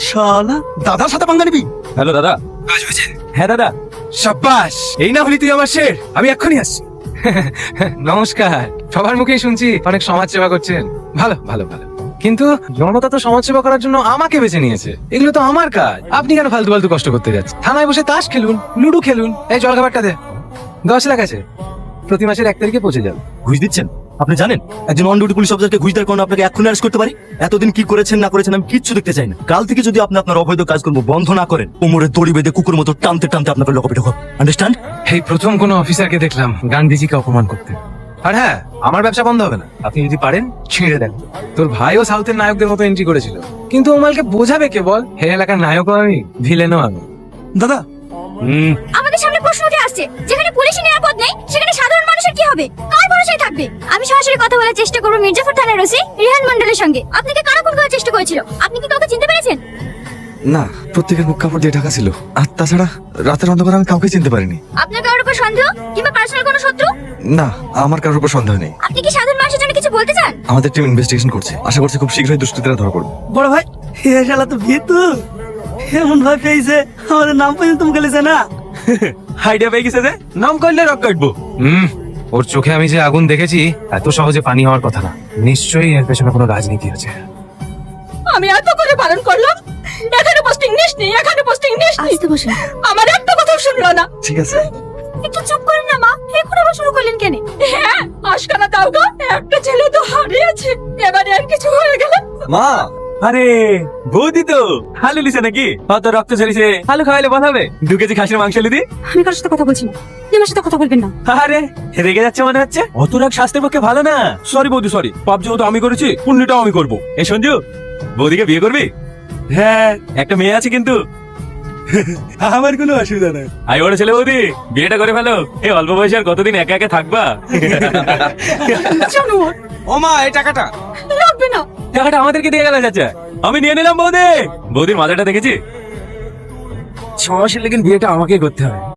শালা দাদার সাথে পাঙ্গা নিবি? হ্যালো দাদা, কাজ হয়েছে? হ্যাঁ দাদা। সাব্বাস, এই না হলি তুই আমার শের। আমি এক্ষুনি আসছি। নমস্কার। সবার মুখেই শুনছি অনেক সমাজ সেবা করছেন। ভালো ভালো ভালো, কিন্তু জনতা তো সমাজ সেবা করার জন্য আমাকে বেছে নিয়েছে। এগুলো তো আমার কাজ। আপনি কেন ফালতু ফালতু কষ্ট করতে যাচ্ছেন? থানায় বসে তাস খেলুন, লুডো খেলুন। এই জলখাবারটা দে। 10 লাখ আছে, প্রতি মাসের 1 তারিখে পৌঁছে যাবে। ঘুষ দিচ্ছেন? আপনি জানেন একজন অন ডিউটি পুলিশ অফিসারকে ঘুষ দেওয়ার কারণে আপনাকে এক্ষুনি অ্যারেস্ট করতে পারি। এতদিন কি করেছেন না করেছেন আমি কিচ্ছু দেখতে চাই না। কাল থেকে যদি আপনি আপনার অবৈধ কাজকর্ম বন্ধ না করেন, কোমরে দড়ি বেঁধে কুকুর মতো টানতে টানতে আপনাকে লকআপে ঢোকাবো। আন্ডারস্ট্যান্ড? এই প্রথম কোনো অফিসারকে দেখলাম গান্ধীজিকে অপমান করতে। আর হ্যাঁ, আমার ব্যবসা বন্ধ হবে না। আপনি যদি পারেন ছিঁড়ে দেন। তোর ভাইও সাউথের নায়কদের মতো এন্ট্রি করেছিল, কিন্তু ওমালকে বোঝাবে কে বল? হে এলাকার নায়কও আমি, ভিলেনও আমি। দাদা, আমাদের সামনে প্রশ্ন উঠে আসছে, যেখানে পুলিশের নিরাপদ নেই সেখানে সাধারণ মানুষের কি হবে? কার ভরসায় থাকবে? আমি সরাসরি কথা বলার চেষ্টা করব মির্জাপুর থানার ওসি রিহান মন্ডলের সঙ্গে। আপনি কি কারা খুন করার চেষ্টা করেছিল? আপনি কি কাউকে চিনতে পেরেছেন? না, প্রত্যেকের মুখ কাপড় দিয়ে ঢাকা ছিল। আর তাছাড়া রাতের অন্ধকারে আমি কাউকে চিনতে পারিনি। আপনার কারোর উপর সন্দেহ কিংবা পার্সোনাল কোনো শত্রু? না, আমার কারোর উপর সন্দেহ নেই। আপনি কি সাধারণ মানুষের জন্য কিছু বলতে চান? আমাদের টিম ইনভেস্টিগেশন করছে, আশা করছি খুব শীঘ্রই দুষ্কৃতীরা ধরা পড়বে। বড় ভাই, এ শালা তো ভীতু। এমন ভাই পেয়েছে আমাদের নাম পর্যন্ত মুখে লিছে না। আইডিয়া পেয়ে গেছে যে নাম করলে রক কাটবো। ওর চোখে আমি যে আগুন দেখেছি, এত সহজে পানি হওয়ার কথা না। নিশ্চয়ই এর পেছনে কোনো রাজনীতি আছে। আমি এত করে বারণ করলাম, এখানে পোস্টিং নিস নি, এখানে পোস্টিং নিস নি। আসতে বসুন। আমার একটা কথা শুনলো না। ঠিক আছে, একটু চুপ করেন না মা, এখন আবার শুরু করলেন কেন? হ্যাঁ, আশকানা দাও গো। একটা ছেলে তো হারিয়েছে, এবারে আর কিছু হয়ে গেলে। মা। আরে বৌদি তো হালু লিছে নাকি? অত রক্ত ঝরিছে, হালু খাওয়াইলে বাঁধাবে। 2 কেজি খাসির মাংস লিদি। আমি কারোর সাথে কথা বলছি না, আমার সাথে কথা বলবেন না। আরে রেগে যাচ্ছে মনে হচ্ছে। অত রাগ স্বাস্থ্যের পক্ষে ভালো না। সরি বৌদি, সরি। পাপ যেহেতু আমি করেছি, পুণ্যটাও আমি করবো। এই সঞ্জু, বৌদিকে বিয়ে করবি? হ্যাঁ, একটা মেয়ে আছে কিন্তু। আমার কোনো অসুবিধা নেই। আই বড় ছেলে, বৌদি বিয়েটা করে ফেলো। এই অল্প বয়সে আর কতদিন একা একা থাকবা? জানো ও মা, এই টাকাটা লাগবে না। টাকাটা আমাদেরকে দিয়ে গেল চাচা। আমি নিয়ে নিলাম বৌদি। বৌদির মাথাটা দেখেছি। 6 মাসের লেগে বিয়েটা আমাকে করতে হবে।